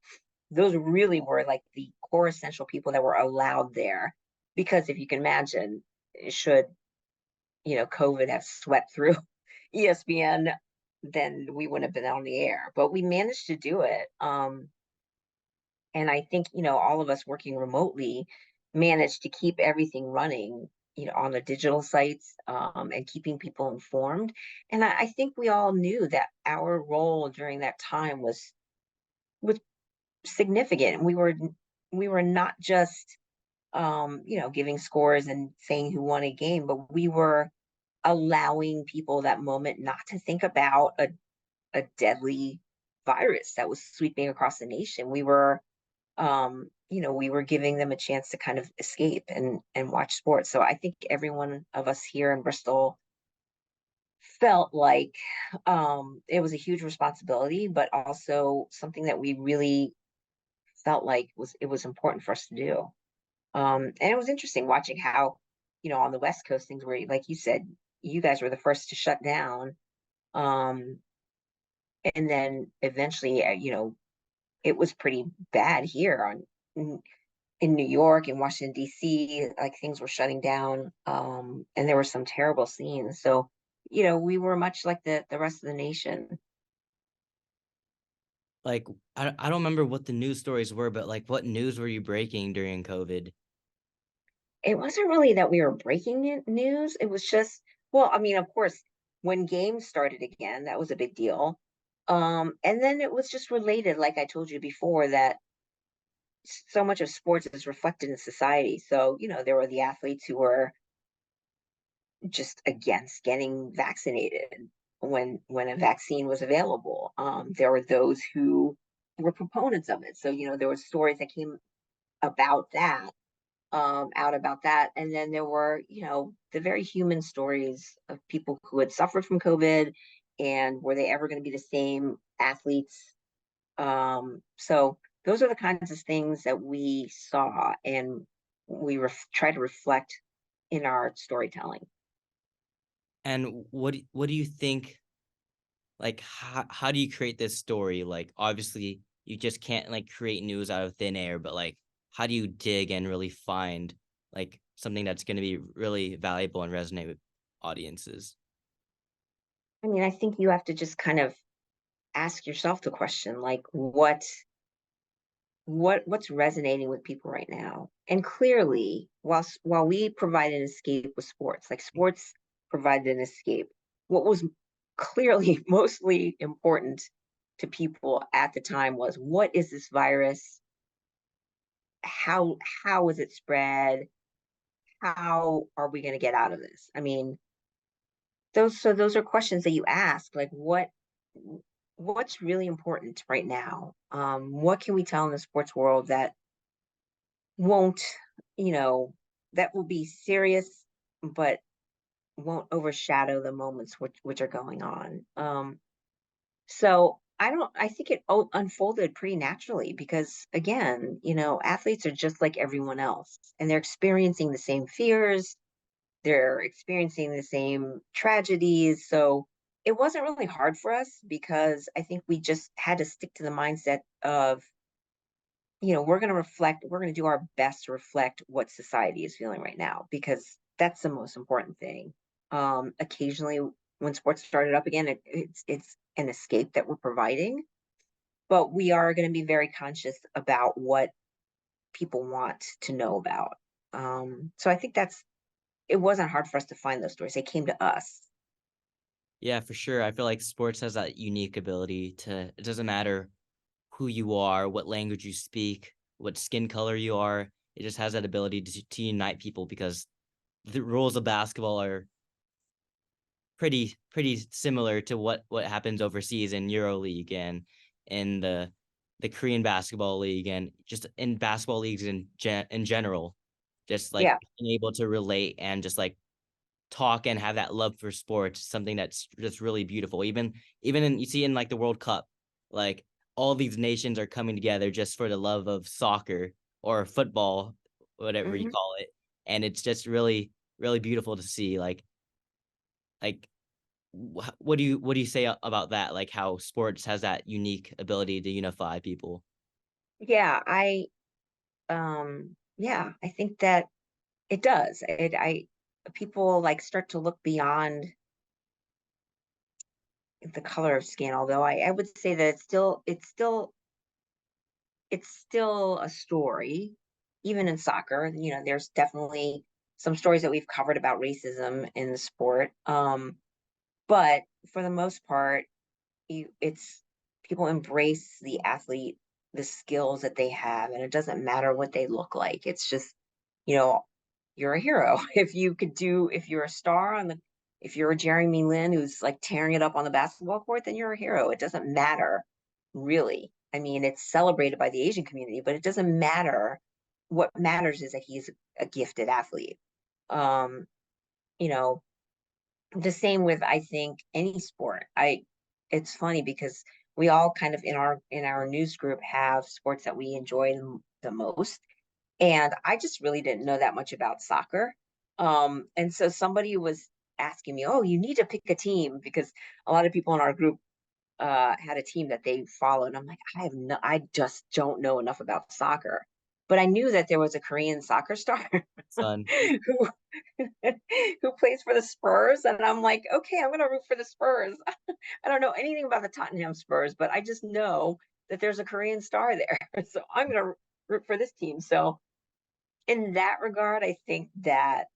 Those really were like the core essential people that were allowed there. Because if you can imagine, should COVID have swept through ESPN, then we wouldn't have been on the air. But we managed to do it. And I think, all of us working remotely managed to keep everything running, on the digital sites, and keeping people informed. And I think we all knew that our role during that time was significant. We were not just giving scores and saying who won a game, but we were allowing people that moment not to think about a deadly virus that was sweeping across the nation. We were giving them a chance to kind of escape and watch sports. So I think every one of us here in Bristol felt like it was a huge responsibility, but also something that we really felt like it was important for us to do. And it was interesting watching how, on the West Coast, things were, like you said, you guys were the first to shut down. Um, and then eventually, it was pretty bad here in New York and Washington, D.C., like things were shutting down. And there were some terrible scenes. So, we were much like the rest of the nation. Like, I don't remember what the news stories were, but like, what news were you breaking during COVID? It wasn't really that we were breaking news. It was just, well, I mean, of course, when games started again, that was a big deal. And then it was just related, like I told you before, that so much of sports is reflected in society. So, there were the athletes who were just against getting vaccinated when a vaccine was available. There were those who were proponents of it. So, there were stories that came about that out about that. And then there were, the very human stories of people who had suffered from COVID and were they ever going to be the same athletes? So those are the kinds of things that we saw and we try to reflect in our storytelling. And what do you think? Like, how do you create this story? Like, obviously, you just can't like create news out of thin air, but like, how do you dig and really find like something that's going to be really valuable and resonate with audiences? I mean, I think you have to just kind of ask yourself the question, like, what's resonating with people right now. And clearly, while we provide an escape with sports, like sports provided an escape, what was clearly mostly important to people at the time was, what is this virus? How is it spread? How are we going to get out of this? I mean, those are questions that you ask, like what's really important right now? What can we tell in the sports world that won't, you know, that will be serious, but won't overshadow the moments which are going on. So I think it unfolded pretty naturally because again, athletes are just like everyone else and they're experiencing the same fears, they're experiencing the same tragedies. So it wasn't really hard for us because I think we just had to stick to the mindset of we're going to do our best to reflect what society is feeling right now because that's the most important thing. Occasionally, when sports started up again, it's an escape that we're providing, but we are going to be very conscious about what people want to know about. So I think it wasn't hard for us to find those stories. They came to us. Yeah, for sure. I feel like sports has that unique ability it doesn't matter who you are, what language you speak, what skin color you are. It just has that ability to unite people because the rules of basketball are pretty similar to what happens overseas in EuroLeague and in the Korean basketball league and just in basketball leagues in general. Just like Yeah. being able to relate and just like talk and have that love for sports, something that's just really beautiful. Even in you see in like the World Cup, like all these nations are coming together just for the love of soccer or football, whatever you Hmm. call it. And it's just really beautiful to see like what do you say about that? Like how sports has that unique ability to unify people. Yeah, yeah, I think that it does. I people like start to look beyond the color of skin, although I would say that it's still a story, even in soccer. There's definitely some stories that we've covered about racism in the sport. But for the most part, it's people embrace the athlete, the skills that they have, and it doesn't matter what they look like. It's just, you know, you're a hero. If you're a star if you're a Jeremy Lin who's like tearing it up on the basketball court, then you're a hero. It doesn't matter, really. I mean, it's celebrated by the Asian community, but it doesn't matter. What matters is that he's a gifted athlete. Um, you know, the same with, I think, any sport. It's funny because we all kind of in our news group have sports that we enjoy the most, and I just really didn't know that much about soccer. And so somebody was asking me, "Oh, you need to pick a team," because a lot of people in our group had a team that they followed. I'm like, I just don't know enough about soccer, but I knew that there was a Korean soccer star Son. who who plays for the Spurs, and I'm like, okay, I'm gonna root for the Spurs. I don't know anything about the Tottenham Spurs, but I just know that there's a Korean star there, so I'm gonna root for this team. So in that regard, I think that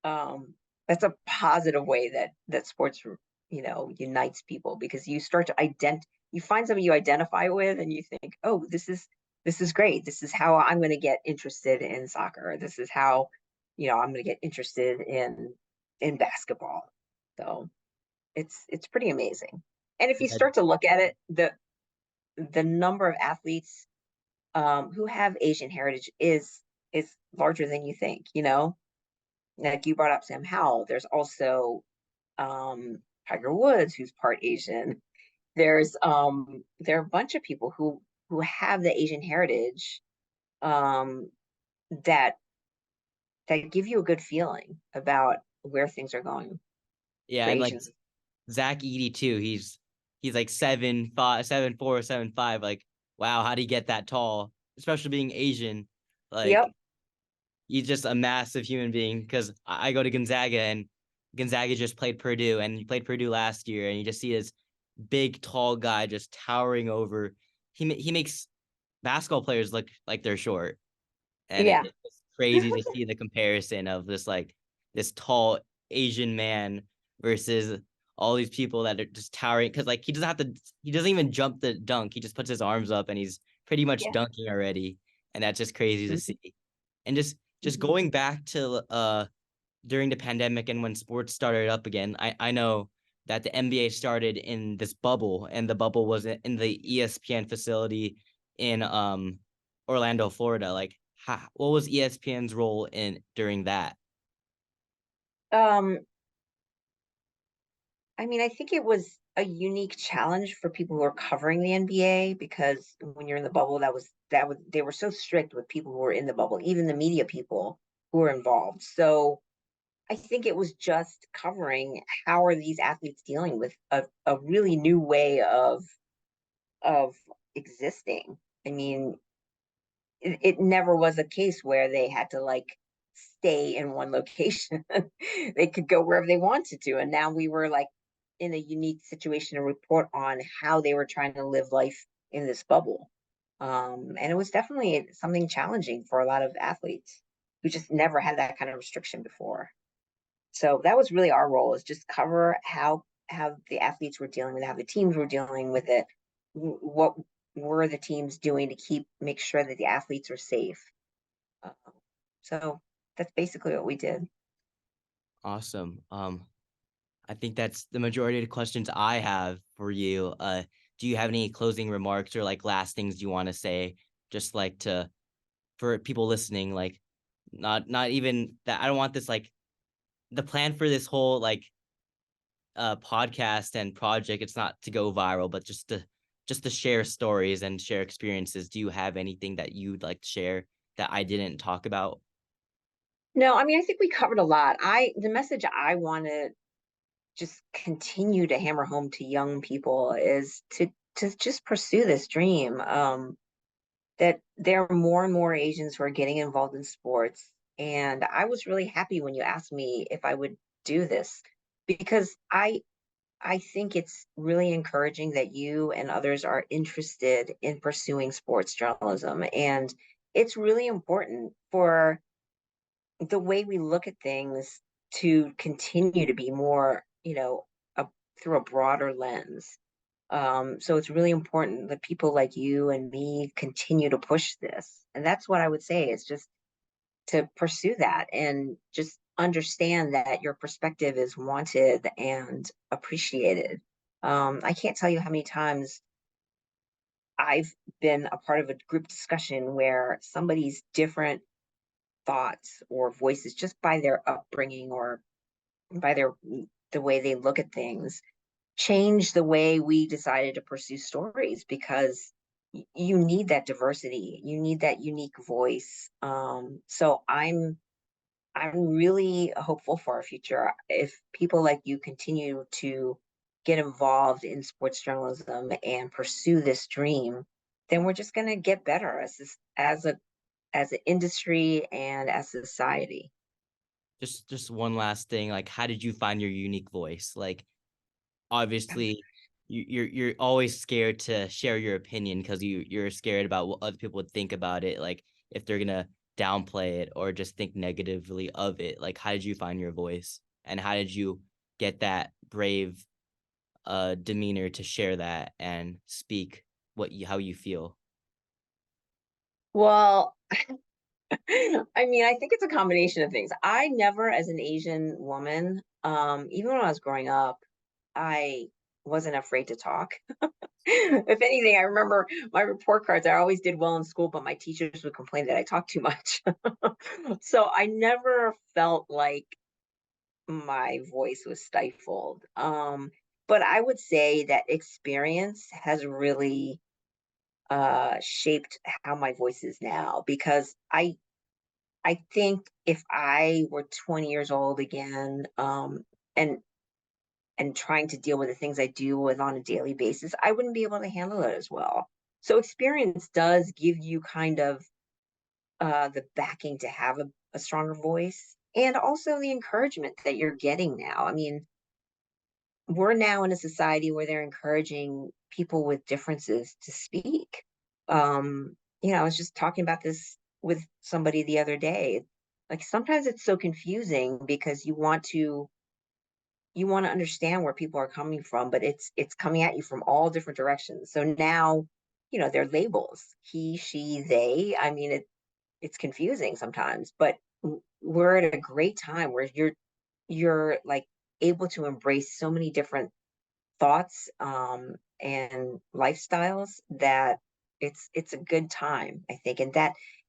um, that's a positive way that sports, unites people, because you start to you find something you identify with, and you think, oh, this is great. This is how I'm going to get interested in soccer. This is how, I'm going to get interested in basketball. So it's pretty amazing. And if you Yeah, start to look at it, the number of athletes who have Asian heritage is larger than you think. Like you brought up Sam Howell. There's also Tiger Woods, who's part Asian. There are a bunch of people who have the Asian heritage, um, that that give you a good feeling about where things are going yeah, for and like Asians. Zach Eady too. He's like 7'5", 7'4", 7'5". Like, wow, how do you get that tall? Especially being Asian. Yep. Like, he's just a massive human being. Because I go to Gonzaga and Gonzaga just played Purdue and he played Purdue last year, and you just see this big, tall guy just towering over. He makes basketball players look like they're short, and Yeah. it's crazy to see the comparison of this tall Asian man versus all these people that are just towering because like he doesn't even jump the dunk. He just puts his arms up and he's pretty much Yeah. dunking already. And that's just crazy to Mhm. see. And just Mhm. going back to during the pandemic and when sports started up again, I know that the NBA started in this bubble, and the bubble was in the ESPN facility in Orlando, Florida. Like, what was ESPN's role in during that? Um, I mean, I think it was a unique challenge for people who are covering the NBA, because when you're in the bubble, that was they were so strict with people who were in the bubble, even the media people who were involved. So I think it was just covering how are these athletes dealing with a really new way of existing. I mean, it never was a case where they had to like stay in one location. They could go wherever they wanted to. And now we were like in a unique situation to report on how they were trying to live life in this bubble. And it was definitely something challenging for a lot of athletes who just never had that kind of restriction before. So that was really our role, is just cover how the athletes were dealing with it, how the teams were dealing with it. What were the teams doing to make sure that the athletes are safe? Uh, so that's basically what we did. Awesome. I think that's the majority of the questions I have for you. Do you have any closing remarks or like last things you want to say? Just like to for people listening, like not even that I don't want this like the plan for this whole like podcast and project, it's not to go viral, but just to share stories and share experiences. Do you have anything that you'd like to share that I didn't talk about? No, I mean, I think we covered a lot. The message I want to just continue to hammer home to young people is to just pursue this dream. That there are more and more Asians who are getting involved in sports. And I was really happy when you asked me if I would do this because I think it's really encouraging that you and others are interested in pursuing sports journalism. And it's really important for the way we look at things to continue to be more, through a broader lens. So it's really important that people like you and me continue to push this. And that's what I would say is just to pursue that and just understand that your perspective is wanted and appreciated. I can't tell you how many times I've been a part of a group discussion where somebody's different thoughts or voices, just by their upbringing or by the way they look at things, change the way we decided to pursue stories because you need that diversity, you need that unique voice. So I'm really hopeful for our future. If people like you continue to get involved in sports journalism and pursue this dream, then we're just going to get better as an industry and as a society. Just one last thing, like how did you find your unique voice? Like obviously you're always scared to share your opinion because you're scared about what other people would think about it, like if they're gonna downplay it or just think negatively of it. Like how did you find your voice and how did you get that brave demeanor to share that and speak how you feel? Well, I mean, I think it's a combination of things. I never, as an Asian woman, even when I was growing up, I wasn't afraid to talk. If anything, I remember my report cards, I always did well in school, but my teachers would complain that I talked too much. So I never felt like my voice was stifled. But I would say that experience has really shaped how my voice is now because I think if I were 20 years old again, and trying to deal with the things I deal with on a daily basis, I wouldn't be able to handle it as well. So experience does give you kind of the backing to have a stronger voice and also the encouragement that you're getting now. I mean, we're now in a society where they're encouraging people with differences to speak. I was just talking about this with somebody the other day. Like sometimes it's so confusing because you want to understand where people are coming from, but it's coming at you from all different directions. So now, they're labels, he, she, they. I mean, it's confusing sometimes, but we're at a great time where you're like able to embrace so many different thoughts and lifestyles that it's a good time, I think.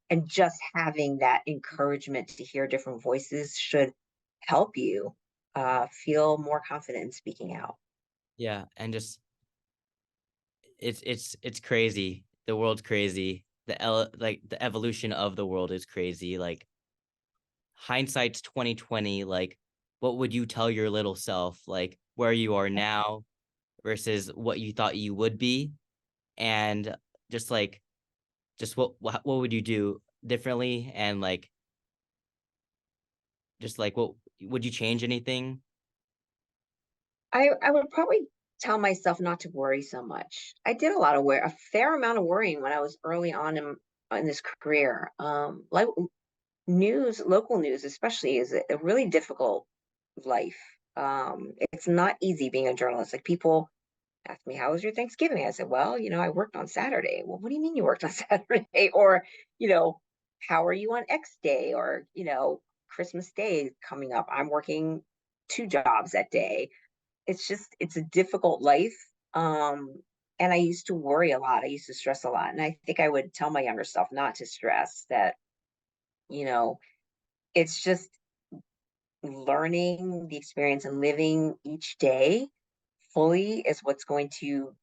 And just having that encouragement to hear different voices should help you feel more confident in speaking out. Yeah, and just it's crazy. The world's crazy. Like the evolution of the world is crazy. Like hindsight's 2020. Like what would you tell your little self? Like where you are now versus what you thought you would be, and just like just what would you do differently, and like just like what would you change anything? I would probably tell myself not to worry so much. I did a fair amount of worrying when I was early on in this career. Like local news especially is a really difficult life. It's not easy being a journalist. Like people ask me, how was your Thanksgiving? I said, well, I worked on Saturday. Well, what do you mean you worked on Saturday? Or, you know, how are you on X day? Or, Christmas Day coming up. I'm working two jobs that day. It's a difficult life. And I used to worry a lot. I used to stress a lot. And I think I would tell my younger self not to stress that, you know, it's just learning the experience and living each day fully is what's going to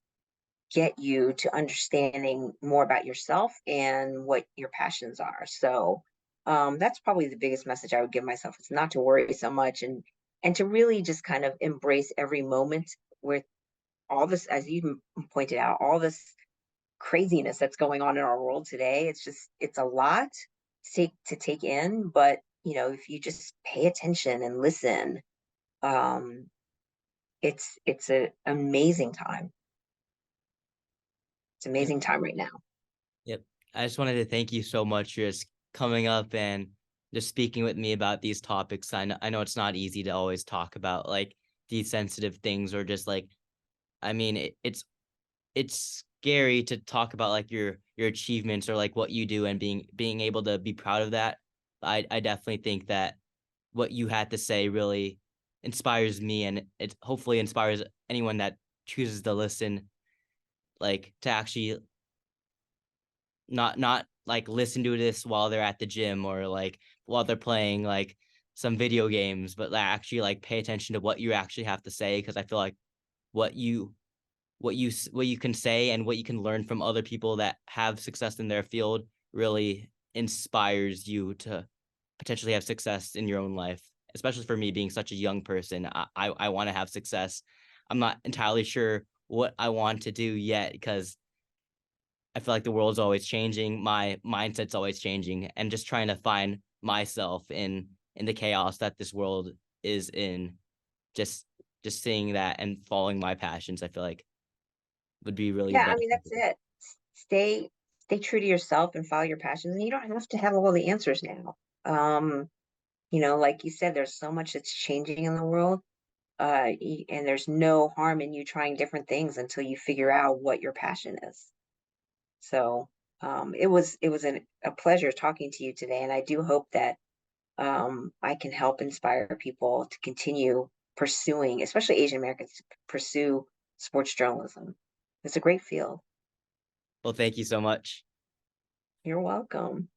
get you to understanding more about yourself and what your passions are. So that's probably the biggest message I would give myself is not to worry so much and to really just kind of embrace every moment with all this, as you pointed out, all this craziness that's going on in our world today. It's a lot to take in, but if you just pay attention and listen, um, it's an amazing time. It's an Yep. amazing time right now. Yep. I just wanted to thank you so much for just coming up and just speaking with me about these topics. I know it's not easy to always talk about like these sensitive things or just like, I mean, it's scary to talk about like your achievements or like what you do and being able to be proud of that. I definitely think that what you had to say really inspires me, and it hopefully inspires anyone that chooses to listen, like to actually not like listen to this while they're at the gym or like while they're playing like some video games, but like, actually like pay attention to what you actually have to say, because I feel like what you what you can say and what you can learn from other people that have success in their field really inspires you to potentially have success in your own life. Especially for me being such a young person, I want to have success. I'm not entirely sure what I want to do yet, because I feel like the world's always changing, my mindset's always changing, and just trying to find myself in the chaos that this world is in. Just just seeing that and following my passions, I feel like would be really Yeah, I mean that's beneficial. it. Stay true to yourself and follow your passions, and you don't have to have all the answers now. Like you said, there's so much that's changing in the world, and there's no harm in you trying different things until you figure out what your passion is. So, it was a pleasure talking to you today, and I do hope that I can help inspire people to continue pursuing, especially Asian Americans, to pursue sports journalism. It's a great field. Well, thank you so much. You're welcome.